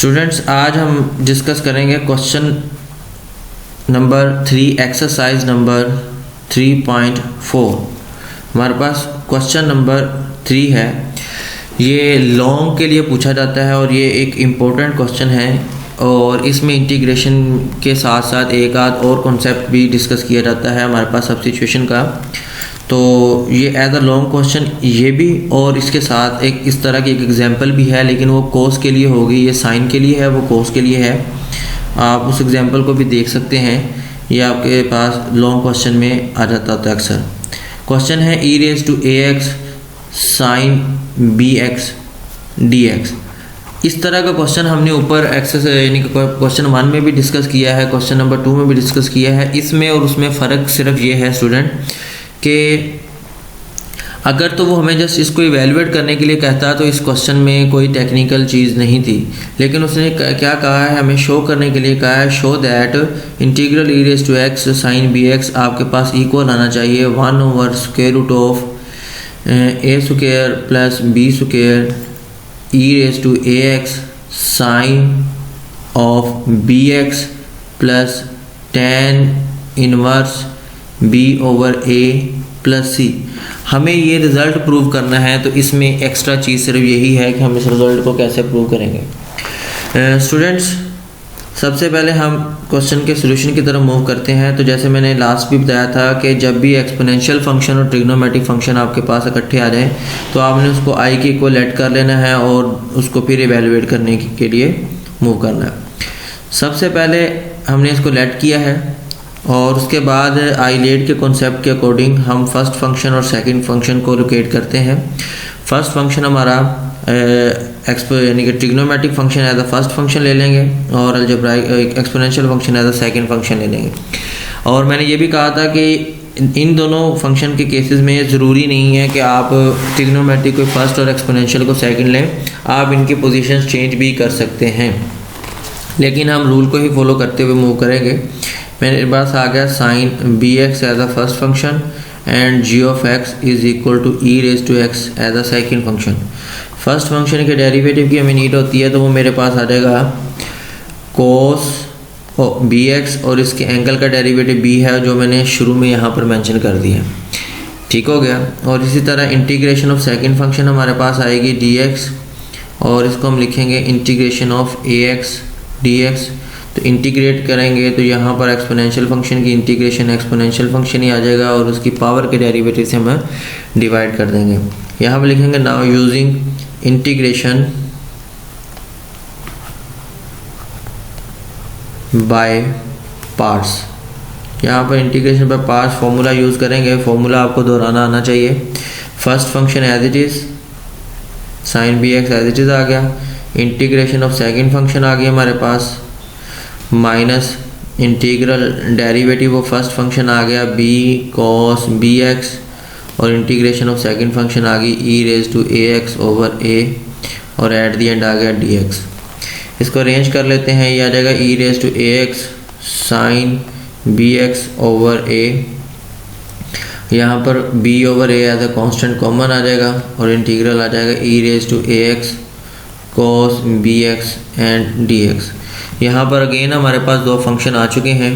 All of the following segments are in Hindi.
स्टूडेंट्स, आज हम डिस्कस करेंगे क्वेश्चन नंबर 3 एक्सरसाइज नंबर 3.4। हमारे पास क्वेश्चन नंबर 3 है। ये लॉन्ग के लिए पूछा जाता है और ये एक इम्पोर्टेंट क्वेश्चन है और इसमें इंटीग्रेशन के साथ साथ एक आध और कॉन्सेप्ट भी डिस्कस किया जाता है हमारे पास सब्स्टिट्यूशन का। तो ये एज अ लॉन्ग क्वेश्चन ये भी, और इसके साथ एक इस तरह की एक एग्जांपल भी है, लेकिन वो कोस के लिए होगी, ये साइन के लिए है, वो कोस के लिए है। आप उस एग्जांपल को भी देख सकते हैं। ये आपके पास लॉन्ग क्वेश्चन में आ जाता है अक्सर। क्वेश्चन है e⁴ax sin bx dx। इस तरह का क्वेश्चन हमने ऊपर एक्सरसाइज यानी क्वेश्चन 1 में भी डिस्कस किया है, क्वेश्चन नंबर 2 में भी डिस्कस किया है। इसमें और उसमें फ़र्क सिर्फ ये है स्टूडेंट कि अगर तो वो हमें जस्ट इसको इवेलुएट करने के लिए कहता तो इस क्वेश्चन में कोई टेक्निकल चीज़ नहीं थी, लेकिन उसने क्या कहा है, हमें शो करने के लिए कहा है show that integral e⁴x sin bx आपके पास इक्वल आना चाहिए 1/√ऑफ a² plus b² e⁴ax sin of bx plus tan inverse b/a plus c। हमें ये रिज़ल्ट प्रूव करना है, तो इसमें एक्स्ट्रा चीज़ सिर्फ यही है कि हम इस रिज़ल्ट को कैसे प्रूव करेंगे। स्टूडेंट्स, सबसे पहले हम क्वेश्चन के सॉल्यूशन की तरफ मूव करते हैं। तो जैसे मैंने लास्ट भी बताया था कि जब भी एक्सपोनेंशियल फंक्शन और ट्रिग्नोमेट्रिक फंक्शन आपके पास इकट्ठे आ जाएं तो आपने उसको i के इक्वल ऐड कर लेना है और उसको फिर इवेलुएट करने के लिए मूव करना है। सबसे पहले हमने इसको लेट किया है और उसके बाद आइलेट के कॉन्सेप्ट के अकॉर्डिंग हम फर्स्ट फंक्शन और सेकंड फंक्शन को लोकेट करते हैं। फर्स्ट फंक्शन हमारा यानी कि trigonometric function as a first function ले लेंगे और algebraic exponential function as a second function ले लेंगे। और मैंने ये भी कहा था कि इन दोनों फंक्शन के केसेस में ज़रूरी नहीं है कि आप ट्रिग्नोमेट्रिक को फर्स्ट और एक्सपोनेंशियल को सेकंड लें, आप इनकी पोजीशंस चेंज भी कर सकते हैं, लेकिन हम रूल को ही फॉलो करते हुए मूव करेंगे। मेरे पास आ गया sine bx as a first function and g(x) is equal to e⁴x as a second function. First function के डेरिवेटिव की हमें नीड होती है, तो वो मेरे पास आ जाएगा cos bx और इसके एंगल का डेरिवेटिव b है जो मैंने शुरू में यहाँ पर मेंशन कर दिया। ठीक हो गया। और इसी तरह इंटीग्रेशन ऑफ सेकंड फंक्शन हमारे पास आएगी dx और इसको हम लिखेंगे इंटीग्रेशन ऑफ ax dx। तो इंटीग्रेट करेंगे तो यहाँ पर एक्सपोनेंशियल फंक्शन की इंटीग्रेशन एक्सपोनेंशियल फंक्शन ही आ जाएगा और उसकी पावर के डेरिवेटिव से हम डिवाइड कर देंगे। यहाँ पर लिखेंगे now using integration by parts. यहाँ पर integration by parts formula use करेंगे। फॉर्मूला आपको दोहराना आना चाहिए। First function as it is sine bx as it is आ गया। इंटीग्रेशन ऑफ सेकंड फंक्शन आ गया हमारे पास minus integral derivative of first function आ गया b cos bx और इंटीग्रेशन ऑफ सेकंड फंक्शन आ गई e⁴ax ओवर a और एट दी एंड आ गया dx। इसको अरेंज कर लेते हैं। ये आ जाएगा e⁴ax sin bx over a। यहाँ पर b/a as a constant common आ जाएगा और इंटीग्रल आ जाएगा e⁴ax cos bx and dx। यहाँ पर अगेन हमारे पास दो फंक्शन आ चुके हैं,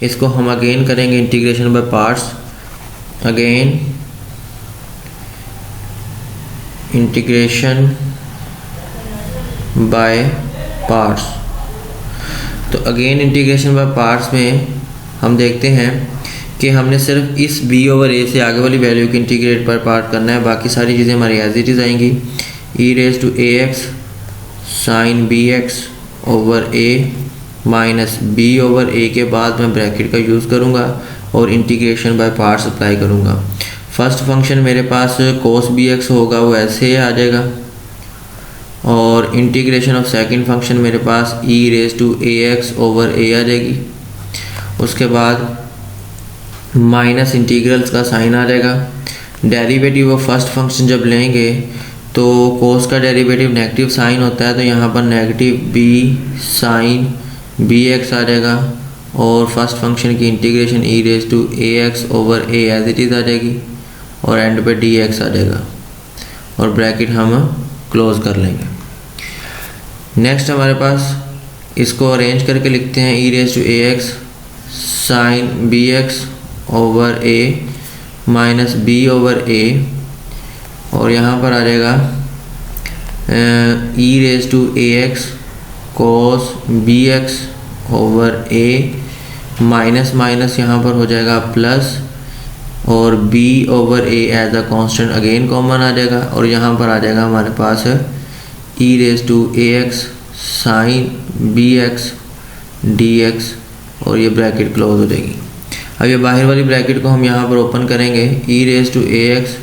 इसको हम अगेन करेंगे integration by parts. Again integration by parts. तो अगेन इंटीग्रेशन बाय पार्ट्स में हम देखते हैं कि हमने सिर्फ इस b/a से आगे वाली वैल्यू की इंटीग्रेट बाय पार्ट करना है, बाकी सारी चीज़ें हमारी एज इट इज़ आएंगी। e⁴ax sin bx over a minus b/a के बाद मैं ब्रैकेट का यूज़ करूँगा और इंटीग्रेशन बाय पार्ट्स अप्लाई करूँगा। फर्स्ट फंक्शन मेरे पास cos bx होगा, वो ऐसे आ जाएगा और इंटीग्रेशन ऑफ सेकंड फंक्शन मेरे पास e⁴ax ओवर a आ जाएगी। उसके बाद माइनस इंटीग्रल्स का साइन आ जाएगा। डेरिवेटिव ऑफ फर्स्ट फंक्शन जब लेंगे तो cos का डेरिवेटिव नेगेटिव साइन होता है, तो यहाँ पर नेगेटिव b sin bx आ जाएगा और फर्स्ट फंक्शन की integration e⁴ax over a as it is आ जाएगी और एंड पे dx आ जाएगा और ब्रैकेट हम क्लोज कर लेंगे। नेक्स्ट हमारे पास इसको अरेंज करके लिखते हैं E raise to A X sine B X over A minus B over A, और यहाँ पर आ जाएगा E raise to A X cos B X over A minus minus यहाँ पर हो जाएगा प्लस, और b over a as a constant again common आ जाएगा, और यहाँ पर आ जाएगा हमारे पास e raise to A X sine B X D X, और ये ब्रैकेट क्लोज हो जाएगी। अब ये बाहर वाली ब्रैकेट को हम यहाँ पर ओपन करेंगे, e raise to A X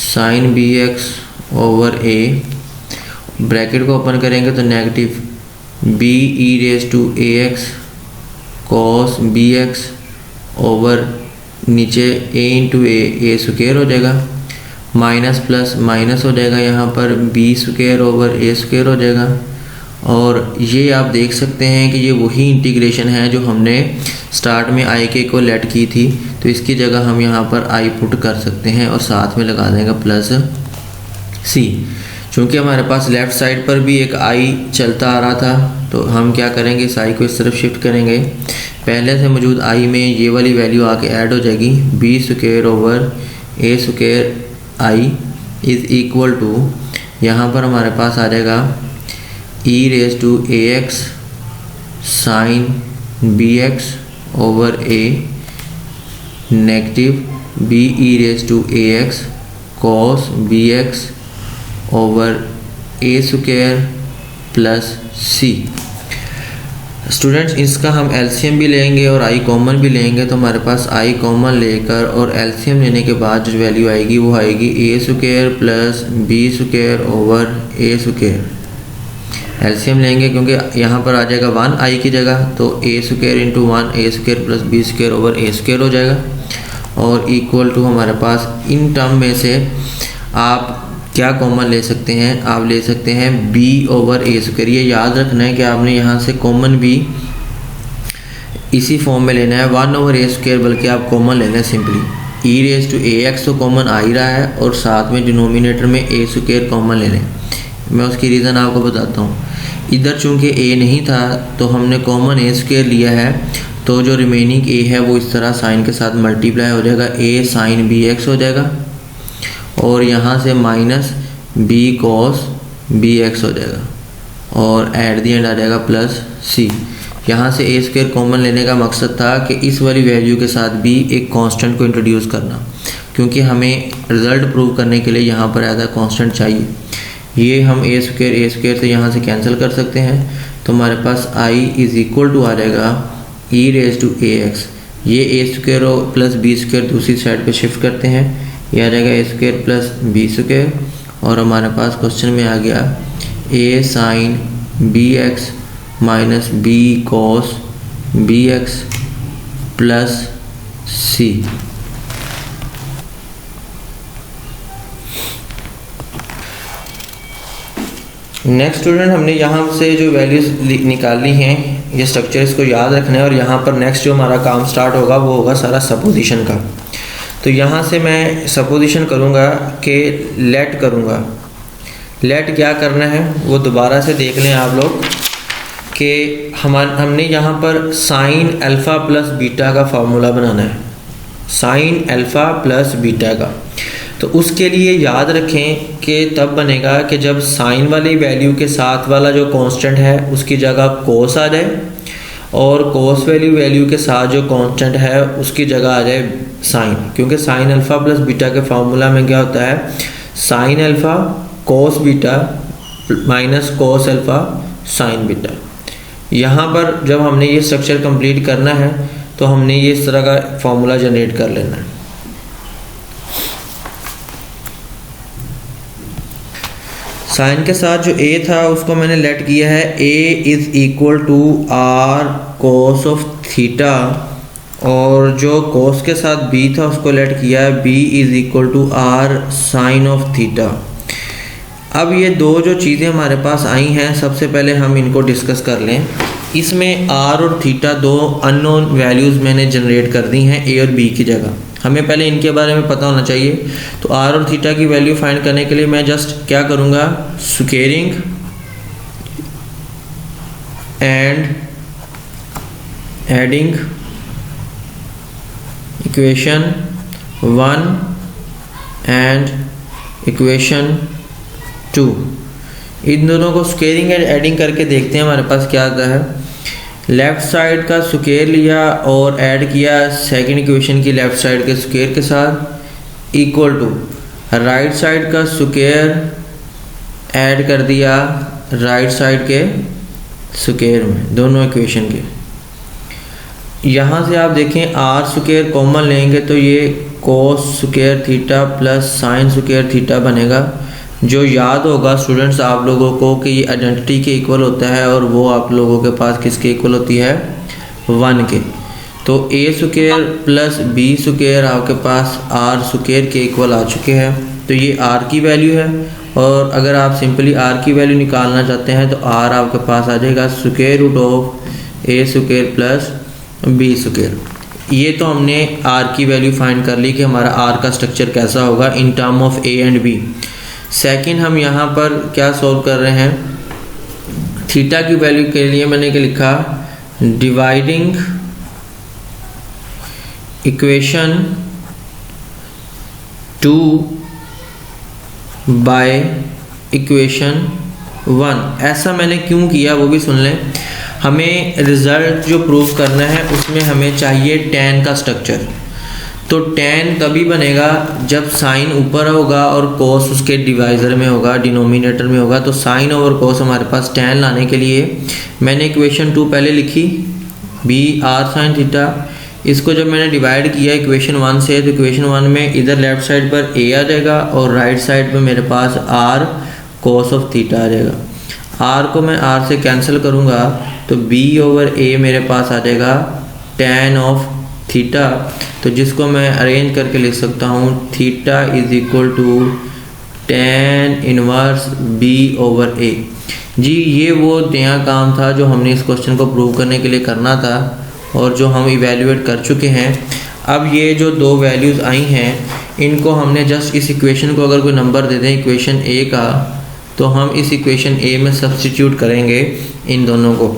sine B X over a, bracket को ओपन करेंगे तो negative b e raise to A X cos B X over नीचे a इंटू ए स्क्वायर हो जाएगा, माइनस प्लस माइनस हो जाएगा, यहाँ पर b square over a square हो जाएगा। और ये आप देख सकते हैं कि ये वही इंटीग्रेशन है जो हमने स्टार्ट में आई के को लेट की थी, तो इसकी जगह हम यहाँ पर आई पुट कर सकते हैं और साथ में लगा देंगे प्लस सी। चूँकि हमारे पास लेफ़्ट साइड पर भी एक आई चलता आ रहा था, तो हम क्या करेंगे, इस आई को इस तरफ शिफ्ट करेंगे। पहले से मौजूद आई में ये वाली वैल्यू आके ऐड हो जाएगी, B square over A square I is equal to, यहाँ पर हमारे पास आ जाएगा E raise to A X sine B X over A negative B E raise to A X cos B X over A square plus C. Students, इसका हम एलसीएम भी लेंगे और आई कॉमन भी लेंगे, तो हमारे पास आई कॉमन लेकर और एलसीएम लेने के बाद जो वैल्यू आएगी वो आएगी A square plus B square over A square. LCM लेंगे क्योंकि यहाँ पर आ जाएगा 1 आई की जगह, तो A square into 1 A square plus B square over A square हो जाएगा, और इक्वल टू हमारे पास इन टर्म में से आप क्या कॉमन ले सकते हैं, आप ले सकते हैं b ओवर ए स्क्वायर। ये याद रखना है कि आपने यहाँ से कॉमन भी इसी फॉर्म में लेना है, 1 ओवर ए स्क्वायर, बल्कि आप कॉमन लेना है simply. E raise to A X तो कॉमन आ ही रहा है, और साथ में डिनोमिनेटर में ए स्क्वायर कॉमन ले लें। मैं उसकी रीज़न आपको बताता हूँ। इधर चूँकि a नहीं था तो हमने कॉमन ए स्क्वायर लिया है, तो जो रिमेनिंग a है वो इस तरह साइन के साथ मल्टीप्लाई हो जाएगा, a साइन बी एक्स हो जाएगा, और यहाँ से minus b cos B X हो जाएगा, और एट दी एंड आ जाएगा प्लस c। यहाँ से ए स्क्वायर कॉमन लेने का मकसद था कि इस वाली वैल्यू के साथ भी एक कांस्टेंट को इंट्रोड्यूस करना, क्योंकि हमें रिज़ल्ट प्रूव करने के लिए यहाँ पर एज अ कांस्टेंट चाहिए। ये हम ए स्क्वायर से यहाँ से कैंसिल कर सकते हैं, तो हमारे पास i इज़ इक्वल टू आ जाएगा E raise to A X. ये A square plus B square दूसरी साइड पे शिफ्ट करते हैं, ये आ जाएगा A square plus B square, और हमारे पास क्वेश्चन में आ गया A sine B X minus B cos B X plus C. Next student, हमने यहाँ से जो वैल्यूज़ निकाली हैं, ये स्ट्रक्चर इसको याद रखना है, और यहाँ पर नेक्स्ट जो हमारा काम स्टार्ट होगा वो होगा सारा सपोजिशन का। तो यहाँ से मैं सपोजिशन करूँगा कि लेट करूँगा। लेट क्या करना है वो दोबारा से देख लें आप लोग कि हमने यहाँ पर साइन अल्फ़ा प्लस बीटा का फार्मूला बनाना है, साइन अल्फ़ा प्लस बीटा का। तो उसके लिए याद रखें कि तब बनेगा कि जब साइन वाली वैल्यू के साथ वाला जो कांस्टेंट है उसकी जगह कोस आ जाए, और कोस वैल्यू के साथ जो कांस्टेंट है उसकी जगह आ जाए साइन, क्योंकि साइन अल्फ़ा प्लस बीटा के फार्मूला में क्या होता है, sine alpha cos beta minus cos alpha sine beta. यहाँ पर जब हमने ये स्ट्रक्चर कंप्लीट करना है तो हमने ये इस तरह का फार्मूला जनरेट कर लेना है। साइन के साथ जो a था उसको मैंने लेट किया है a is equal to R cos of theta, और जो कोस के साथ b था उसको लेट किया है b is equal to R sine of theta. अब ये दो जो चीज़ें हमारे पास आई हैं, सबसे पहले हम इनको डिस्कस कर लें। इसमें r और थीटा दो अननोन वैल्यूज़ मैंने जनरेट कर दी हैं a और b की जगह। हमें पहले इनके बारे में पता होना चाहिए। तो r और थीटा की वैल्यू फाइंड करने के लिए मैं जस्ट क्या करूँगा, squaring and adding equation 1 and equation 2। इन दोनों को स्क्वेयरिंग एंड एडिंग करके देखते हैं हमारे पास क्या आता है। लेफ़्ट साइड का स्क्वेयर लिया और ऐड किया सेकंड इक्वेशन की लेफ़्ट साइड के स्क्वेयर के साथ, इक्वल टू राइट साइड का स्क्वेयर ऐड कर दिया राइट साइड के स्क्वेयर में, दोनों इक्वेशन के। यहाँ से आप देखें आर स्क्वेयर कॉमन लेंगे तो ये cos square theta plus sine square theta बनेगा, जो याद होगा स्टूडेंट्स आप लोगों को कि ये आइडेंटिटी के इक्वल होता है और वो आप लोगों के पास किसके इक्वल होती है, 1 के। तो ए स्क्वेयर प्लस बी स्क्वेयर आपके पास आर स्क्वेयर के इक्वल आ चुके हैं। तो ये आर की वैल्यू है, और अगर आप सिंपली आर की वैल्यू निकालना चाहते हैं तो आर आपके पास आ जाएगा square root of A square plus B square. ये तो हमने आर की वैल्यू फाइंड कर ली कि हमारा आर का स्ट्रक्चर कैसा होगा in term of A and B. Second हम यहाँ पर क्या सॉल्व कर रहे हैं, थीटा की वैल्यू के लिए मैंने क्या लिखा, डिवाइडिंग इक्वेशन 2 बाय इक्वेशन 1। ऐसा मैंने क्यों किया वो भी सुन लें। हमें रिजल्ट जो प्रूव करना है उसमें हमें चाहिए tan का स्ट्रक्चर। तो tan तभी बनेगा जब साइन ऊपर होगा और cos उसके डिवाइज़र में होगा, डिनोमिनेटर में होगा। तो साइन ओवर cos हमारे पास tan लाने के लिए मैंने इक्वेशन 2 पहले लिखी, बी आर साइन थीटा। इसको जब मैंने डिवाइड किया इक्वेशन 1 से, तो इक्वेशन 1 में इधर लेफ्ट साइड पर a आ जाएगा और राइट साइड पर मेरे पास r cos ऑफ थीटा आ जाएगा। r को मैं r से कैंसिल करूँगा तो b ओवर a मेरे पास आ जाएगा tan ऑफ थीटा। तो जिसको मैं अरेंज करके लिख सकता हूँ, theta is equal to tan inverse b over a। जी ये वो नया काम था जो हमने इस क्वेश्चन को प्रूव करने के लिए करना था और जो हम इवेल्युएट कर चुके हैं। अब ये जो दो वैल्यूज़ आई हैं इनको हमने जस्ट इस इक्वेशन को अगर कोई नंबर दे दें इक्वेशन a का, तो हम इस इक्वेशन a में सब्स्टिट्यूट करेंगे इन दोनों को।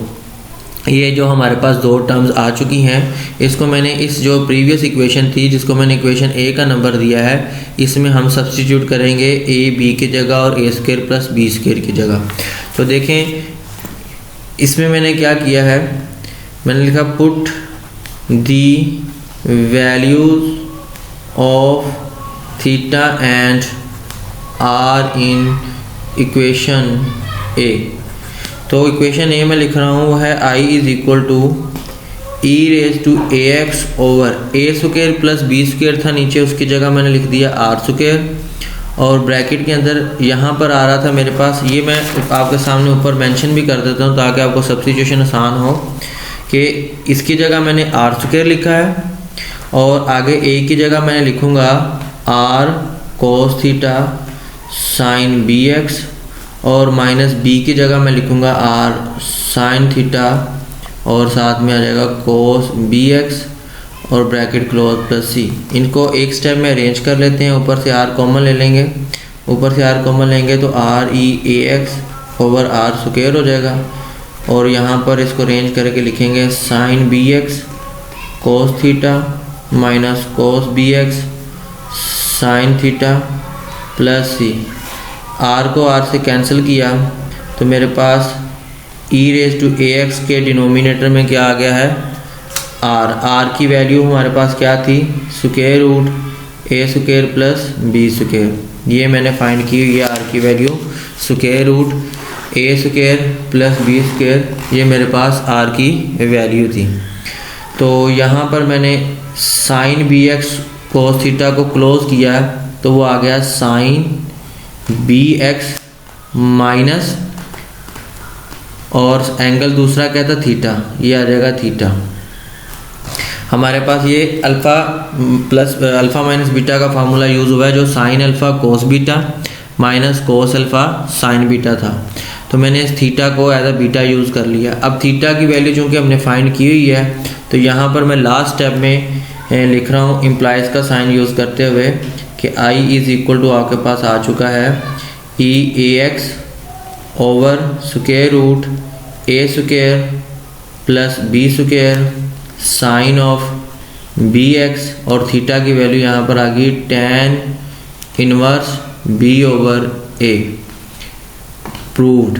ये जो हमारे पास दो टर्म्स आ चुकी हैं, इसको मैंने इस जो प्रीवियस इक्वेशन थी जिसको मैंने इक्वेशन a का नंबर दिया है, इसमें हम सब्स्टिट्यूट करेंगे a b की जगह और a square plus b square की जगह। तो देखें इसमें मैंने क्या किया है, मैंने लिखा put the values of theta and R in equation a। तो इक्वेशन a में लिख रहा हूँ वो है i is equal to e raise to A X over A square plus B square था नीचे, उसकी जगह मैंने लिख दिया आर स्क्वायर, और ब्रैकेट के अंदर यहाँ पर आ रहा था मेरे पास, ये मैं आपके सामने ऊपर मेंशन भी कर देता हूँ ताकि आपको सब्स्टिट्यूशन आसान हो, कि इसकी जगह मैंने आर स्क्वायर लिखा है और आगे a की जगह मैंने लिखूँगा R cos theta sine B X, और माइनस b की जगह मैं लिखूँगा r साइन थीटा और साथ में आ जाएगा कोस बी एक्स और ब्रैकेट क्लोज प्लस c। इनको एक स्टेप में अरेंज कर लेते हैं, ऊपर से r कॉमन ले लेंगे, ऊपर से r कॉमन लेंगे तो r e a x over r square हो जाएगा, और यहाँ पर इसको अरेंज करके लिखेंगे sine B X cos theta minus cos B X sine theta plus c। r को r से कैंसिल किया तो मेरे पास e raise to A X के डिनोमिनेटर में क्या आ गया है, r की वैल्यू हमारे पास क्या थी, square root A square plus B square. ये मैंने फाइंड की हुई है r की value, square root A square plus B square, ये मेरे पास r की वैल्यू थी। तो यहाँ पर मैंने sine B X cos theta को क्लोज किया तो वो आ गया साइन बी एक्स माइनस, और एंगल दूसरा क्या था थीटा, ये आ जाएगा थीटा। हमारे पास ये alpha plus alpha minus beta का फार्मूला यूज़ हुआ है, जो sine alpha cos beta minus cos alpha sine beta था। तो मैंने इस थीटा को एज अ बीटा यूज़ कर लिया। अब थीटा की वैल्यू चूँकि हमने फाइंड की हुई है, तो यहाँ पर मैं लास्ट स्टेप में लिख रहा हूँ इम्प्लाइज का साइन यूज़ करते हुए कि i इज़ इक्वल टू आपके पास आ चुका है e a x over square root A square plus B square sine of B X और थीटा की वैल्यू यहाँ पर आ गई tan inverse B over A. Proved.